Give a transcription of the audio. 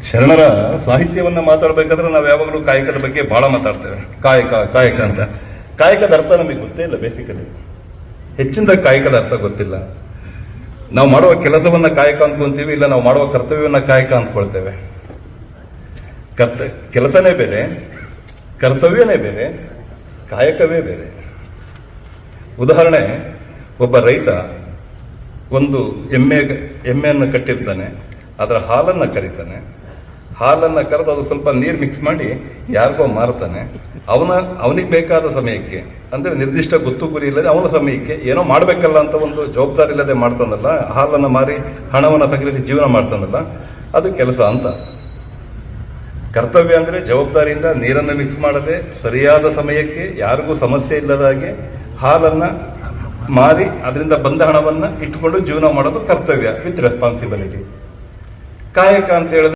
ಶರಣರ ಸಾಹಿತ್ಯವನ್ನ ಮಾತಾಡ್ಬೇಕಾದ್ರೆ ನಾವು ಯಾವಾಗಲೂ ಕಾಯಕದ ಬಗ್ಗೆ ಬಹಳ ಮಾತಾಡ್ತೇವೆ. ಕಾಯಕ ಕಾಯಕ ಅಂತ. ಕಾಯಕದ ಅರ್ಥ ನಮಗೆ ಗೊತ್ತೇ ಇಲ್ಲ. ಬೇಸಿಕಲಿ ಹೆಚ್ಚಿನ ಕಾಯಕದ ಅರ್ಥ ಗೊತ್ತಿಲ್ಲ. ನಾವು ಮಾಡುವ ಕೆಲಸವನ್ನ ಕಾಯಕ ಅಂದ್ಕೊಂತೀವಿ, ಇಲ್ಲ ನಾವು ಮಾಡುವ ಕರ್ತವ್ಯವನ್ನ ಕಾಯಕ ಅಂದ್ಕೊಳ್ತೇವೆ. ಕೆಲಸನೇ ಬೇರೆ, ಕರ್ತವ್ಯನೇ ಬೇರೆ, ಕಾಯಕವೇ ಬೇರೆ. ಉದಾಹರಣೆ, ಒಬ್ಬ ರೈತ ಒಂದು ಎಮ್ಮೆಯನ್ನು ಕಟ್ಟಿರ್ತಾನೆ, ಅದರ ಹಾಲನ್ನು ಕರೀತಾನೆ. ಹಾಲನ್ನು ಕರೆದು ಅದು ಸ್ವಲ್ಪ ನೀರು ಮಿಕ್ಸ್ ಮಾಡಿ ಯಾರಿಗೋ ಮಾರ್ತಾನೆ. ಅವನಿಗೆ ಬೇಕಾದ ಸಮಯಕ್ಕೆ, ಅಂದ್ರೆ ನಿರ್ದಿಷ್ಟ ಗೊತ್ತು ಗುರಿ ಇಲ್ಲದೆ ಅವನ ಸಮಯಕ್ಕೆ ಏನೋ ಮಾಡಬೇಕಲ್ಲ ಅಂತ ಒಂದು ಜವಾಬ್ದಾರಿ ಇಲ್ಲದೆ ಮಾಡ್ತಾನಲ್ಲ, ಹಾಲನ್ನು ಮಾರಿ ಹಣವನ್ನು ಸಂಗ್ರಹಿಸಿ ಜೀವನ ಮಾಡ್ತಾನಲ್ಲ, ಅದು ಕೆಲಸ ಅಂತ. ಕರ್ತವ್ಯ ಅಂದ್ರೆ ಜವಾಬ್ದಾರಿಯಿಂದ ನೀರನ್ನು ಮಿಕ್ಸ್ ಮಾಡದೆ ಸರಿಯಾದ ಸಮಯಕ್ಕೆ ಯಾರಿಗೂ ಸಮಸ್ಯೆ ಇಲ್ಲದ ಹಾಗೆ ಹಾಲನ್ನ ಮಾರಿ ಅದರಿಂದ ಬಂದ ಹಣವನ್ನ ಇಟ್ಟುಕೊಂಡು ಜೀವನ ಮಾಡೋದು ಕರ್ತವ್ಯ ವಿತ್ ರೆಸ್ಪಾನ್ಸಿಬಿಲಿಟಿ. ಕಾಯಕ ಅಂತ ಹೇಳಿದ್ರೆ